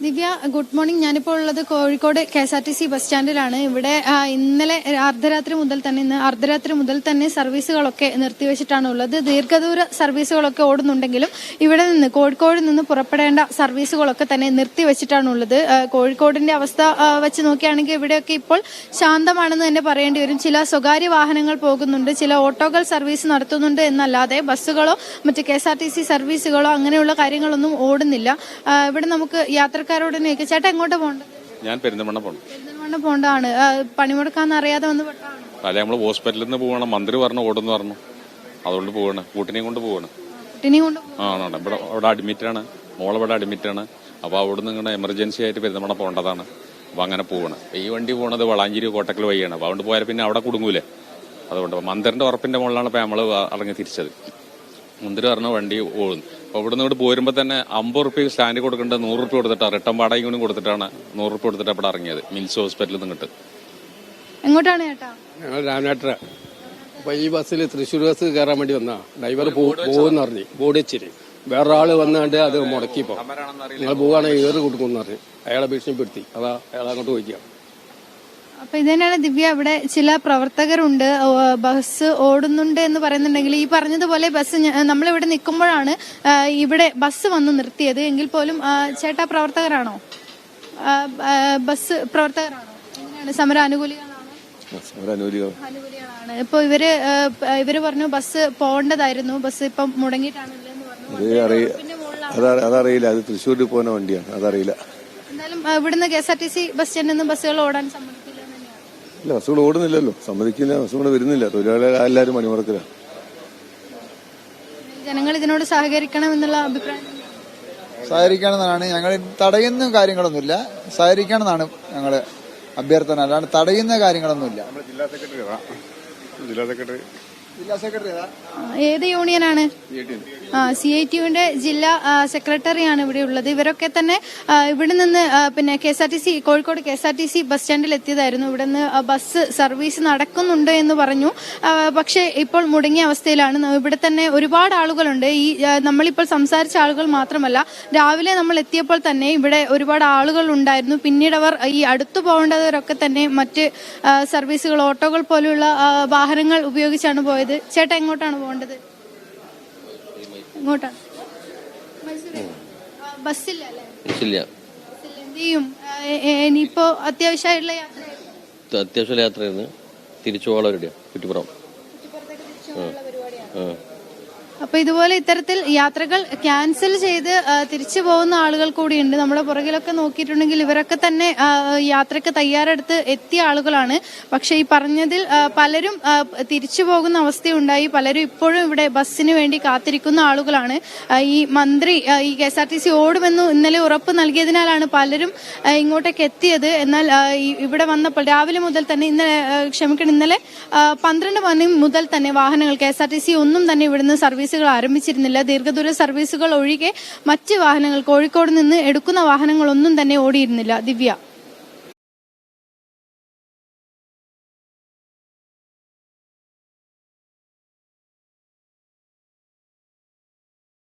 ദിവ്യ, good morning. ഞാനിപ്പോൾ ഉള്ളത് Kozhikode KSRTC bus സ്റ്റാൻഡിലാണ്. ഇവിടെ ഇന്നലെ അർദ്ധരാത്രി മുതൽ തന്നെ സർവീസുകളൊക്കെ നിർത്തിവെച്ചിട്ടാണ് ഉള്ളത്. ദീർഘദൂര സർവീസുകളൊക്കെ ഓടുന്നുണ്ടെങ്കിലും ഇവിടെ നിന്ന് കോഴിക്കോട് നിന്ന് പുറപ്പെടേണ്ട സർവീസുകളൊക്കെ തന്നെ നിർത്തിവെച്ചിട്ടാണ് ഉള്ളത്. കോഴിക്കോടിന്റെ അവസ്ഥ വെച്ച് നോക്കുകയാണെങ്കിൽ ഇവിടെയൊക്കെ ഇപ്പോൾ ശാന്തമാണെന്ന് തന്നെ പറയേണ്ടി വരും. ചില സ്വകാര്യ വാഹനങ്ങൾ പോകുന്നുണ്ട്, ചില ഓട്ടോകൾ സർവീസ് നടത്തുന്നുണ്ട് എന്നല്ലാതെ ബസ്സുകളോ മറ്റ് KSRTC സർവീസുകളോ അങ്ങനെയുള്ള കാര്യങ്ങളൊന്നും ഓടുന്നില്ല. ഇവിടെ നമുക്ക് യാത്രക്കാരോട് ചേട്ടാ എങ്ങോട്ട് പോകേണ്ടത്? ഞാൻ പെരിന്തൽമണ്ണ പോകേണ്ടതാണ്. പണിമുടക്കാന്ന് അറിയാതെ വന്ന് പെട്ടാണ്. അല്ലെ, നമ്മള് ഹോസ്പിറ്റലിൽ നിന്ന് പോകണം. മന്ത്രി പറഞ്ഞു ഓടുന്നു പറഞ്ഞു, അതുകൊണ്ട് പോവാണ്. കൂട്ടിനെയും കൊണ്ട് പോവാണ്. ഇവിടെ അവിടെ അഡ്മിറ്റാണ്, മോളിവിടെ അഡ്മിറ്റാണ്. അപ്പൊ അവിടുന്ന് ഇങ്ങനെ എമർജൻസി ആയിട്ട് പെരിന്തൽമണ്ണ പോകേണ്ടതാണ്. അപ്പൊ അങ്ങനെ പോവാണ്. ഈ വണ്ടി പോണത് വളാഞ്ചേരി കോട്ടക്കൽ വഴിയാണ്. അപ്പൊ അതുകൊണ്ട് പോയാൽ പിന്നെ അവിടെ കുടുങ്ങൂലേ. അതുകൊണ്ട് മന്ത്രിന്റെ ഉറപ്പിന്റെ മുകളിലാണ് ഇപ്പൊ നമ്മള് ഇറങ്ങി തിരിച്ചത്. മന്ത്രി പറഞ്ഞ വണ്ടി ഓടുന്നു. അപ്പൊ ഇവിടെ നിന്ന് പോരുമ്പോ തന്നെ 50 റുപ്യ സ്റ്റാൻഡ് കൊടുക്കേണ്ടത് 100 റുപ്യ കൊടുത്തിട്ടാണ്, റിട്ടേൺ വാടകയും കൂടി കൊടുത്തിട്ടാണ് 100 റുപ്യ കൊടുത്തിട്ട് ഇവിടെ ഇറങ്ങിയത് മിൽസ് ഹോസ്പിറ്റലിൽ നിന്നിട്ട്. എങ്ങോട്ടാണ് ചേട്ടാ? ഞങ്ങൾ രാമനാട്ടര. അപ്പൊ ഈ ബസ്സിൽ തൃശ്ശൂർ ബസ് കയറാൻ വേണ്ടി വന്നാ ഡ്രൈവർ പോകുന്ന പറഞ്ഞു, ബോർഡ് വെച്ചിട്ട് വേറൊരാള് വന്നാണ്ട് അത് മുടക്കിപ്പോ നിങ്ങൾ പോവുകയാണെങ്കിൽ ഏറ് കൊടുക്കുമെന്ന് പറഞ്ഞു. അയാളെ ഭീഷണിപ്പെടുത്തി. അതാ അയാൾ അങ്ങോട്ട് പോയിക്കാം. അപ്പൊ ഇതന്നെയാണ് ദിവ്യ, ഇവിടെ ചില പ്രവർത്തകരുണ്ട്. ബസ് ഓടുന്നുണ്ട് എന്ന് പറയുന്നുണ്ടെങ്കിൽ ഈ പറഞ്ഞതുപോലെ ബസ് നമ്മളിവിടെ നിൽക്കുമ്പോഴാണ് ഇവിടെ ബസ് വന്ന് നിർത്തിയത്. എങ്കിൽ പോലും ചേട്ടാ പ്രവർത്തകരാണോ? ബസ് പ്രവർത്തകരാണോ? എങ്ങനെയാണ്? സമര അനുകൂലികളാണ്. ഇപ്പൊ ഇവര് പറഞ്ഞു ബസ് പോകേണ്ടതായിരുന്നു, ബസ് ഇപ്പം മുടങ്ങിയിട്ടാണല്ലോ പറഞ്ഞു. അതറിയില്ല, അത് തൃശ്ശൂരിൽ പോകുന്ന വണ്ടിയാണ്, അതറിയില്ല. എന്തായാലും ഇവിടുന്ന് KSRTC ബസ് സ്റ്റാൻഡിൽ നിന്ന് ബസ്സുകൾ ഓടാൻ സമ്മതിക്കില്ല. ഇല്ല, ബസ്സുകൾ ഓടുന്നില്ലല്ലോ, സമ്മതിക്കില്ല. ബസ്സുകൾ വരുന്നില്ല. തൊഴിലാളികൾ എല്ലാവരും പണിമുടക്കില്ല. ജനങ്ങൾ ഇതിനോട് സഹകരിക്കണം എന്നുള്ള അഭിപ്രായം. സഹകരിക്കണമെന്നാണ് ഞങ്ങൾ. തടയുന്ന കാര്യങ്ങളൊന്നുമില്ല, സഹകരിക്കണമെന്നാണ് ഞങ്ങള് അഭ്യർത്ഥന. അല്ലാണ്ട് തടയുന്ന കാര്യങ്ങളൊന്നുമില്ല. ജില്ലാ സെക്രട്ടറി ഏത് യൂണിയനാണ്? CITUവിന്റെ ജില്ലാ സെക്രട്ടറിയാണ് ഇവിടെ ഉള്ളത്. ഇവരൊക്കെ തന്നെ ഇവിടെ നിന്ന് പിന്നെ കോഴിക്കോട് KSRTC ബസ് സ്റ്റാൻഡിൽ എത്തിയതായിരുന്നു. ഇവിടെ നിന്ന് ബസ് സർവീസ് നടക്കുന്നുണ്ട് എന്ന് പറഞ്ഞു. പക്ഷേ ഇപ്പോൾ മുടങ്ങിയ അവസ്ഥയിലാണ്. ഇവിടെ തന്നെ ഒരുപാട് ആളുകളുണ്ട്. ഈ നമ്മളിപ്പോൾ സംസാരിച്ച ആളുകൾ മാത്രമല്ല, രാവിലെ നമ്മൾ എത്തിയപ്പോൾ തന്നെ ഇവിടെ ഒരുപാട് ആളുകൾ ഉണ്ടായിരുന്നു. പിന്നീട് അവർ ഈ അടുത്തു പോകേണ്ടവരൊക്കെ തന്നെ മറ്റ് സർവീസുകൾ, ഓട്ടോകൾ പോലെയുള്ള വാഹനങ്ങൾ ഉപയോഗിച്ചാണ് പോയത്. ചേട്ടാ എങ്ങോട്ടാണ് പോകേണ്ടത്? എങ്ങോട്ടാണ്? ബസ്സില്ല അല്ലേ? എന്ത് ചെയ്യും? ഇനിയിപ്പോ അത്യാവശ്യമായിട്ടുള്ള യാത്രയായിരുന്നു. തിരിച്ചു പോകാനുള്ള കുറ്റിപ്പുറം. അപ്പൊ ഇതുപോലെ ഇത്തരത്തിൽ യാത്രകൾ ക്യാൻസൽ ചെയ്ത് തിരിച്ചു പോകുന്ന ആളുകൾ കൂടിയുണ്ട്. നമ്മുടെ പുറകിലൊക്കെ നോക്കിയിട്ടുണ്ടെങ്കിൽ ഇവരൊക്കെ തന്നെ യാത്രക്ക് തയ്യാറെടുത്ത് എത്തിയ ആളുകളാണ്. പക്ഷെ ഈ പറഞ്ഞതിൽ പലരും തിരിച്ചു പോകുന്ന അവസ്ഥയുണ്ടായി. പലരും ഇപ്പോഴും ഇവിടെ ബസ്സിന് വേണ്ടി കാത്തിരിക്കുന്ന ആളുകളാണ്. ഈ മന്ത്രി ഈ KSRTC ഓടുമെന്ന് ഇന്നലെ ഉറപ്പ് നൽകിയതിനാലാണ് പലരും ഇങ്ങോട്ടേക്ക് എത്തിയത്. എന്നാൽ ഇവിടെ വന്നപ്പോൾ രാവിലെ മുതൽ തന്നെ ഇന്നലെ 12 മണി മുതൽ തന്നെ വാഹനങ്ങൾ KSRTC ഒന്നും തന്നെ ഇവിടുന്ന് സർവീസുകൾ ആരംഭിച്ചിരുന്നില്ല. ദീർഘദൂര സർവീസുകൾ ഒഴികെ മറ്റ് വാഹനങ്ങൾ, കോഴിക്കോട് നിന്ന് എടുക്കുന്ന വാഹനങ്ങളൊന്നും തന്നെ ഓടിയിരുന്നില്ല. ദിവ്യ.